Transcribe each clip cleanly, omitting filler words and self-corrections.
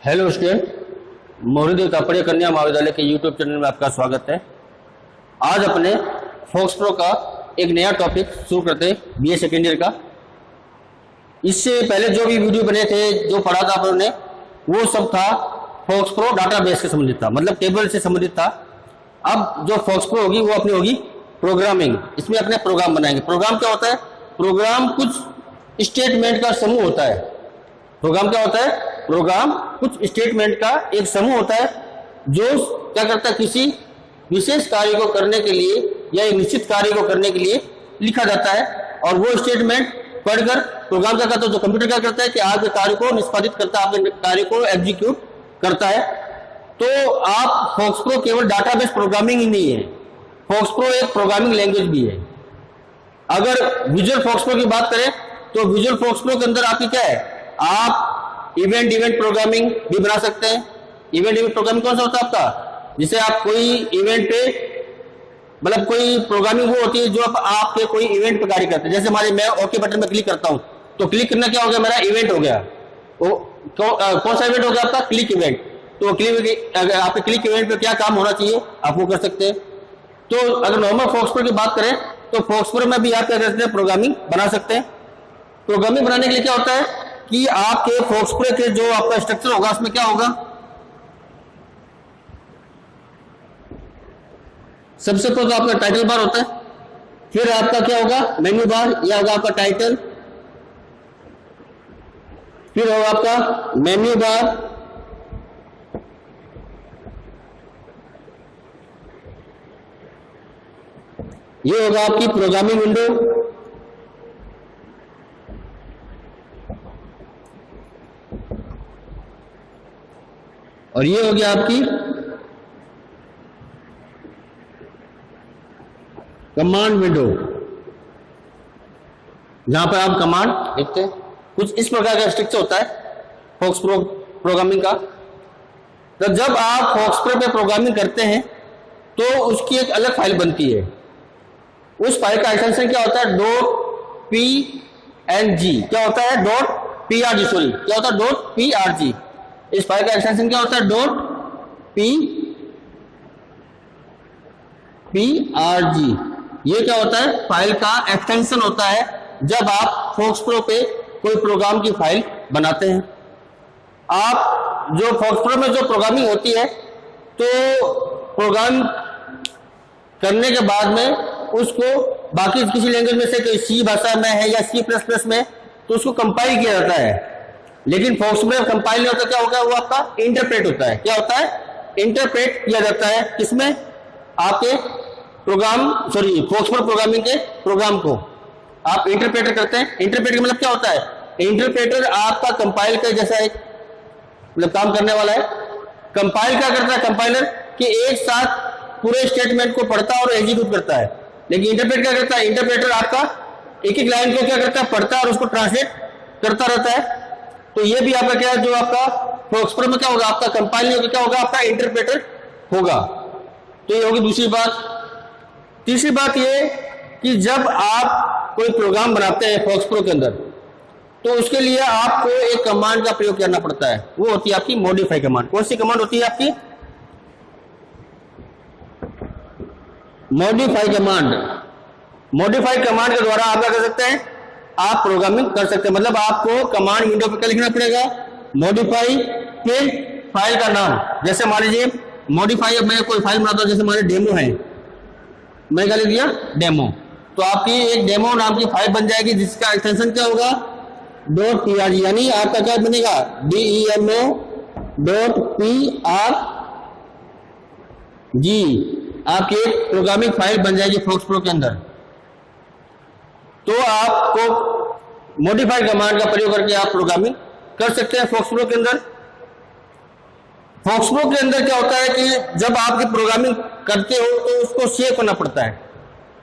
Hello student, मोहरी तापड़िया कन्या महाविद्यालय के यूट्यूब चैनल में आपका स्वागत है। आज अपने फोक्स प्रो का एक नया टॉपिक शुरू करते हैं, बीए सेकेंड ईयर का। इससे पहले जो भी वीडियो बने थे, जो पढ़ा था आप लोगों ने, वो सब था फोक्स प्रो डाटाबेस से संबंधित था, मतलब टेबल से संबंधित था। अब जो फोक्स प्रो होगी वो अपनी होगी प्रोग्रामिंग। इसमें अपने प्रोग्राम बनाएंगे। प्रोग्राम क्या होता है? प्रोग्राम कुछ स्टेटमेंट का समूह होता है। प्रोग्राम क्या होता है? प्रोग्राम कुछ स्टेटमेंट का एक समूह होता है जो क्या करता है, किसी विशेष कार्य को करने के लिए या एक निश्चित कार्य को करने के लिए लिखा जाता है। और वो स्टेटमेंट पढ़कर प्रोग्राम क्या करता है, जो कंप्यूटर क्या करता है कि आपके कार्य को निष्पादित करता है, आपके कार्य को एग्जीक्यूट करता है। तो आप फोक्स प्रो केवल डाटाबेस प्रोग्रामिंग ही नहीं है, फोक्स प्रो एक प्रोग्रामिंग लैंग्वेज भी है। अगर विजुअल फोक्स प्रो की बात करें तो विजुअल फोक्स प्रो के अंदर आपकी क्या है, आप इवेंट प्रोग्रामिंग भी बना सकते हैं। इवेंट प्रोग्रामिंग कौन सा होता है आपका? जिसे आप कोई इवेंट पे, मतलब कोई प्रोग्रामिंग वो होती है जो आपके कोई इवेंट पे कार्य करते हैं। जैसे हमारे मैं ओके बटन में क्लिक करता हूं तो क्लिक करना क्या हो गया, मेरा इवेंट हो गया। कौन सा इवेंट हो गया आपका? Click event. तो आपके क्लिक इवेंट पे क्या काम होना चाहिए आप वो कर सकते हैं। तो अगर नॉर्मल फोक्स प्रो की बात करें तो फोक्स प्रो में भी आप क्या कर सकते हैं, प्रोग्रामिंग बना सकते हैं। प्रोग्रामिंग बनाने के लिए क्या होता है कि आपके फोक्स प्रो के जो आपका स्ट्रक्चर होगा उसमें क्या होगा, सबसे पहले तो आपका टाइटल बार होता है, फिर आपका क्या होगा मेन्यू बार, यह होगा आपका टाइटल, फिर होगा आपका मेन्यू बार, ये होगा आपकी प्रोग्रामिंग विंडो, और ये हो गया आपकी कमांड विंडो, जहां पर आप कमांड लिखते हैं। कुछ इस प्रकार का स्ट्रक्चर होता है फोक्स प्रो प्रोग्रामिंग का। तो जब आप फोक्स प्रो पे प्रोग्रामिंग करते हैं तो उसकी एक अलग फाइल बनती है। उस फाइल का एक्सटेंशन क्या होता है? .png। क्या होता है? .prg। सॉरी, क्या होता है? .prg। इस फाइल का एक्सटेंशन क्या होता है? .prg। ये क्या होता है? फाइल का एक्सटेंशन होता है जब आप फोक्स प्रो पे कोई प्रोग्राम की फाइल बनाते हैं। आप जो फोक्स प्रो में जो प्रोग्रामिंग होती है, तो प्रोग्राम करने के बाद में उसको बाकी किसी लैंग्वेज में से, कोई सी भाषा में है या C++ में, तो उसको कंपाइल किया जाता है। लेकिन फोक्स में कंपाइल नहीं होता, क्या होगा, वो आपका इंटरप्रेट होता है। क्या होता है? इंटरप्रेट किया जाता है। किसमें? आपके प्रोग्राम, सॉरी, फोक्स प्रो प्रोग्रामिंग के प्रोग्राम को आप इंटरप्रेटर करते हैं। इंटरप्रेटर का मतलब क्या होता है? इंटरप्रेटर आपका कंपाइल का जैसा एक मतलब काम करने वाला है। कंपाइल क्या करता है कंपाइलर, कि एक साथ पूरे स्टेटमेंट को पढ़ता है और एग्जीक्यूट करता है। लेकिन इंटरप्रेट क्या करता है? इंटरप्रेटर आपका एक एक लाइन को क्या करता है, पढ़ता है और उसको ट्रांसलेट करता रहता है। तो ये भी आपका क्या है, जो आपका फोक्स प्रो में क्या होगा, आपका कंपाइल नहीं होगा, क्या होगा, आपका इंटरप्रेटर होगा। तो ये होगी दूसरी बात। तीसरी बात ये कि जब आप कोई प्रोग्राम बनाते हैं फोक्स प्रो के अंदर, तो उसके लिए आपको एक कमांड का प्रयोग करना पड़ता है। वो होती है आपकी मॉडिफाई कमांड। कौन सी कमांड होती है आपकी? Modify command. मॉडिफाई कमांड के द्वारा आप क्या कर सकते हैं, आप प्रोग्रामिंग कर सकते हैं। मतलब आपको कमांड विंडो पे क्या लिखना पड़ेगा, मॉडिफाई, फिर फाइल का नाम। जैसे मान लीजिए मॉडिफाई, अब मैं कोई फाइल बनाता हूं, जैसे हमारे डेमो है, मैं क्या लिख दिया, डेमो। तो आपकी एक डेमो नाम की फाइल बन जाएगी जिसका एक्सटेंशन क्या होगा, .prg। यानी आपका क्या बनेगा, DEMO.prg। आपकी एक प्रोग्रामिंग फाइल बन जाएगी फोक्स प्रो के अंदर। तो आपको मॉडिफाई कमांड का प्रयोग करके आप प्रोग्रामिंग कर सकते हैं फोक्स प्रो के अंदर। फोक्स प्रो के अंदर क्या होता है कि जब आपकी प्रोग्रामिंग करते हो तो उसको सेव करना पड़ता है।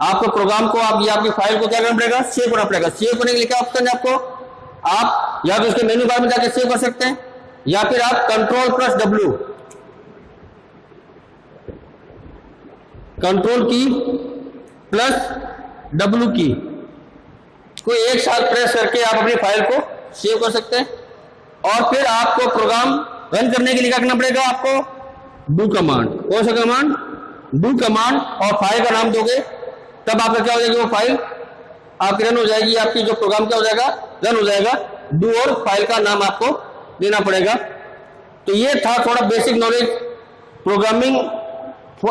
आपको प्रोग्राम को, आप या आपकी फाइल को क्या करना पड़ेगा, सेव करना पड़ेगा। सेव करने के लिए क्या ऑप्शन है आपको, आप या तो उसके मेन्यू बार में जाकर सेव कर सकते हैं, या फिर आप Ctrl+W, कंट्रोल की +W की को एक साथ प्रेस करके आप अपनी फाइल को सेव कर सकते हैं। और फिर आपको प्रोग्राम रन करने के लिए क्या करना पड़ेगा आपको, डू कमांड। कौन सा कमांड, डू कमांड, और फाइल का नाम दोगे तब आपका क्या हो जाएगी, वो फाइल आपकी रन हो जाएगी, आपकी जो प्रोग्राम क्या हो जाएगा, रन हो जाएगा। डू और फाइल का नाम आपको देना पड़ेगा। तो ये था थोड़ा बेसिक नॉलेज प्रोग्रामिंग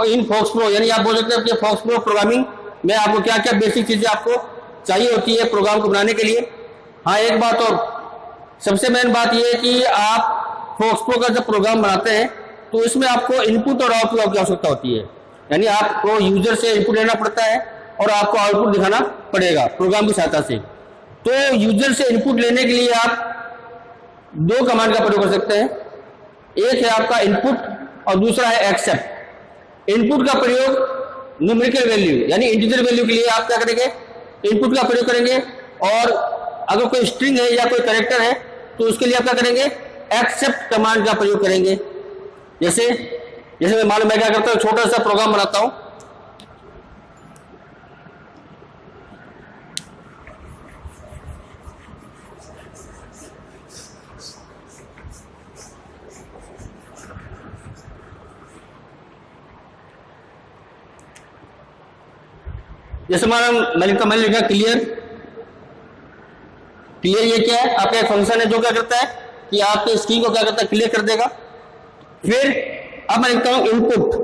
इन फोक्सप्रो, यानी आप बोल सकते हैं कि फोक्सप्रो प्रोग्रामिंग में आपको क्या क्या बेसिक चीजें आपको चाहिए होती है प्रोग्राम को बनाने के लिए। हाँ, एक बात और, सबसे मेन बात यह है कि आप फोक्सप्रो का जब प्रोग्राम बनाते हैं तो इसमें आपको इनपुट और आउटपुट की आवश्यकता होती है, यानी आपको यूजर से इनपुट लेना पड़ता है और आपको आउटपुट दिखाना पड़ेगा प्रोग्राम की सहायता से। तो यूजर से इनपुट लेने के लिए आप दो कमांड का प्रयोग कर सकते हैं, एक है आपका इनपुट और दूसरा है एक्सेप्ट। इनपुट का प्रयोग न्यूमेरिकल वैल्यू यानी इंटीजर वैल्यू के लिए आप क्या करेंगे, इनपुट का प्रयोग करेंगे, और अगर कोई स्ट्रिंग है या कोई कैरेक्टर है तो उसके लिए आप क्या करेंगे, एक्सेप्ट कमांड का प्रयोग करेंगे। जैसे मैं मालूम मैं क्या करता हूं, छोटा सा प्रोग्राम बनाता हूं। जैसे मैंने लिखा क्लियर। क्लियर ये क्या है, आपका एक फंक्शन है जो क्या करता है कि आपके स्ट्रिंग को क्या करता है, क्लियर कर देगा। फिर अब मैं लिखता हूं इनपुट,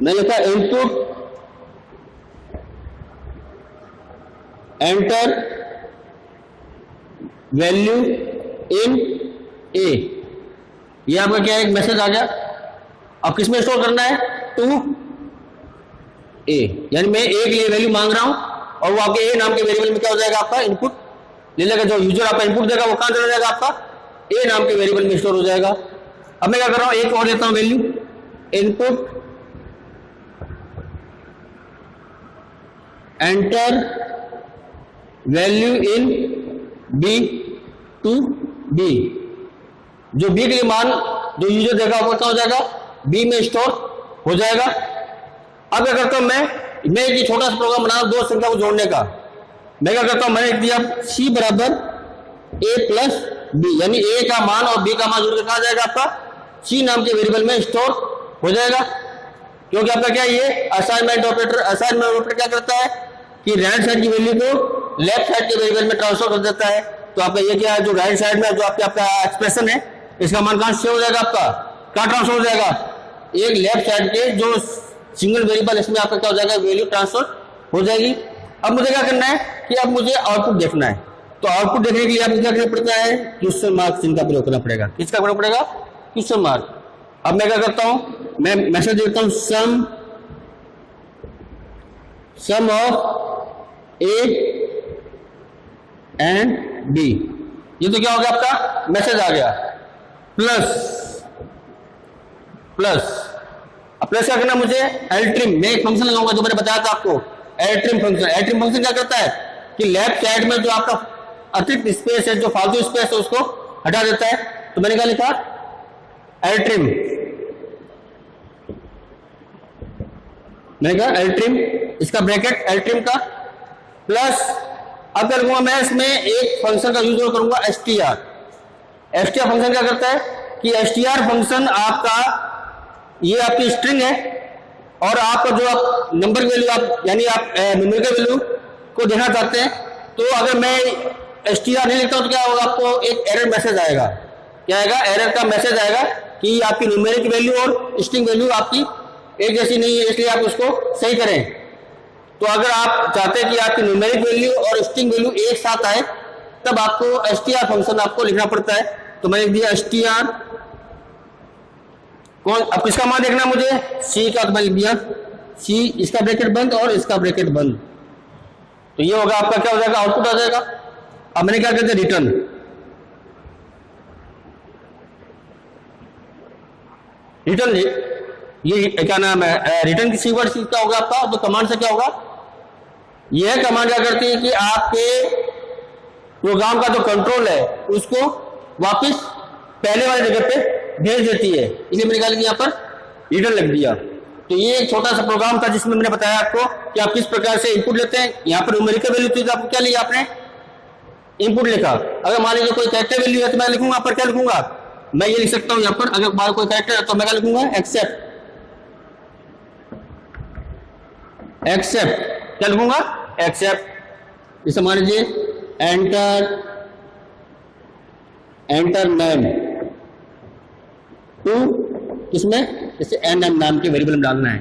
मैं लिखा इनपुट एंटर वैल्यू इन ए। ये आपका क्या है, एक मैसेज आ गया। अब किसमें स्टोर करना है, टू ए, यानी मैं ए के लिए वैल्यू मांग रहा हूं और वो आपके ए नाम के वेरिएबल में क्या हो जाएगा, आपका इनपुट ले लेगा। जो यूजर आपका इनपुट देगा वो कहां चला जाएगा, आपका ए नाम के वेरिएबल में स्टोर हो जाएगा। अब मैं क्या कर रहा हूं, एक और देता हूं value, input enter value in B two B. जो बी के लिए मान जो यूजर देगा वो क्या हो जाएगा, बी में स्टोर हो जाएगा। अब क्या करता हूं मैं एक छोटा सा प्रोग्राम बना दो संख्या को जोड़ने का। मैं क्या करता हूं, मैंने दिया सी बराबर ए प्लस बी, यानी ए का मान और बी का मान जोड़ के कहा जाएगा, आपका सी नाम के वेरिएबल में स्टोर हो जाएगा। क्योंकि आपका क्या ये असाइनमेंट ऑपरेटर क्या करता है कि राइट साइड की वैल्यू को लेफ्ट साइड के वेरिएबल में ट्रांसफर कर देता है। तो आपका ये क्या है, जो राइट साइड में जो आपका एक्सप्रेशन है इसका मान कहां से हो जाएगा, आपका कहां ट्रांसफर हो जाएगा, एक लेफ्ट साइड के जो सिंगल वेरिएबल इसमें आपका क्या हो जाएगा, वैल्यू ट्रांसफर हो जाएगी। अब मुझे क्या करना है कि अब मुझे आउटपुट देखना है। तो आउटपुट देखने के लिए आपको क्या करना पड़ता है, क्वेश्चन मार्क चिन्ह का प्रयोग करना पड़ेगा। किसका करना पड़ेगा, क्वेश्चन मार्क। अब मैं क्या करता हूं, मैं मैसेज देता हूं सम ऑफ ए एंड बी। ये तो क्या हो गया, आपका मैसेज आ गया। प्लस अब प्लस क्या करना मुझे, एलट्रिम। मैं एक फंक्शन लगाऊंगा जो मैंने बताया था आपको, एलट्रिम फंक्शन। एलट्रिम फंक्शन क्या करता है कि लेफ्ट साइड में जो आपका अतिरिक्त स्पेस है, जो फालतू स्पेस है, उसको हटा देता है। तो मैंने क्या लिखा, एलट्रिम। मैंने कहा एलट्रिम, इसका ब्रैकेट एलट्रिम का, प्लस अब क्या करूंगा मैं इसमें एक फंक्शन का यूज करूंगा, str। str फंक्शन क्या करता है कि str फंक्शन आपका ये आपकी स्ट्रिंग है और आपका जो आप नंबर वैल्यू आप यानी आप न्यूमेरिकल वैल्यू को देखना चाहते हैं, तो अगर मैं str नहीं लिखता हूं तो क्या होगा, आपको एक एरर मैसेज आएगा। क्या आएगा, एरर का मैसेज आएगा कि आपकी न्यूमेरिक वैल्यू और स्ट्रिंग वैल्यू आपकी एक जैसी नहीं है, इसलिए आप उसको सही करें। तो अगर आप चाहते हैं कि आपकी न्यूमेरिक वैल्यू और स्ट्रिंग वैल्यू एक साथ आए तब आपको str फंक्शन आपको लिखना पड़ता है। तो मैंने दिया str कौन, अब किसका मान देखना मुझे, सी का, तो मैं लिख दिया सी, इसका ब्रैकेट बंद और इसका ब्रैकेट बंद। तो ये होगा आपका क्या हो जाएगा, आउटपुट आ जाएगा। अब मैंने क्या कहते हैं, रिटर्न ये क्या नाम है, रिटर्न की कीवर्ड क्या होगा आपका, तो कमांड से क्या होगा, यह कमांड क्या करती है कि आपके प्रोग्राम का जो कंट्रोल है उसको वापस पहले वाली जगह पे भेज देती है। इसलिए मैंने क्या यहाँ पर रिटर्न लिख दिया। तो ये एक छोटा सा प्रोग्राम था जिसमें मैंने बताया आपको कि आप किस प्रकार से इनपुट लेते हैं। यहाँ पर न्यूमेरिकल वैल्यू थी तो आपको क्या लिया, आपने इनपुट लिखा, अगर मान लीजिए कोई कैरेक्टर वैल्यू है तो मैं लिखूंगा यहाँ पर, क्या लिखूंगा, मैं ये लिख सकता हूं यहाँ पर, अगर बाहर कोई कैरेक्टर है तो मैं क्या लिखूंगा, एक्सेप्ट, एक्सेप्ट क्या लिखूंगा, एक्सेप्ट। जैसे मान लीजिए एंटर नेम टू, इसमें जैसे एन नाम के वेरिएबल में डालना है,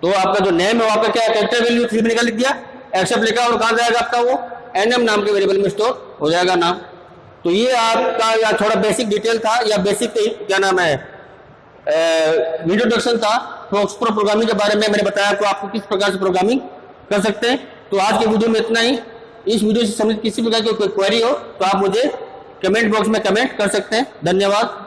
तो आपका जो नेम है आपका क्या कैरेक्टर वैल्यू 3 निकाल लिख दिया, एक्सेप्ट लिखा, और कहां जाएगा आपका वो एनएम नाम के वेरिएबल में स्टोर हो जाएगा नाम। तो ये आपका या थोड़ा बेसिक डिटेल था या बेसिक क्या नाम है इंट्रोडक्शन था फोक्स प्रो प्रोग्रामिंग के बारे में। मैंने बताया आपको आपको किस प्रकार से प्रोग्रामिंग कर सकते हैं। तो आज के वीडियो में इतना ही। इस वीडियो से संबंधित किसी प्रकार की कोई क्वेरी हो तो आप मुझे कमेंट बॉक्स में कमेंट कर सकते हैं। धन्यवाद।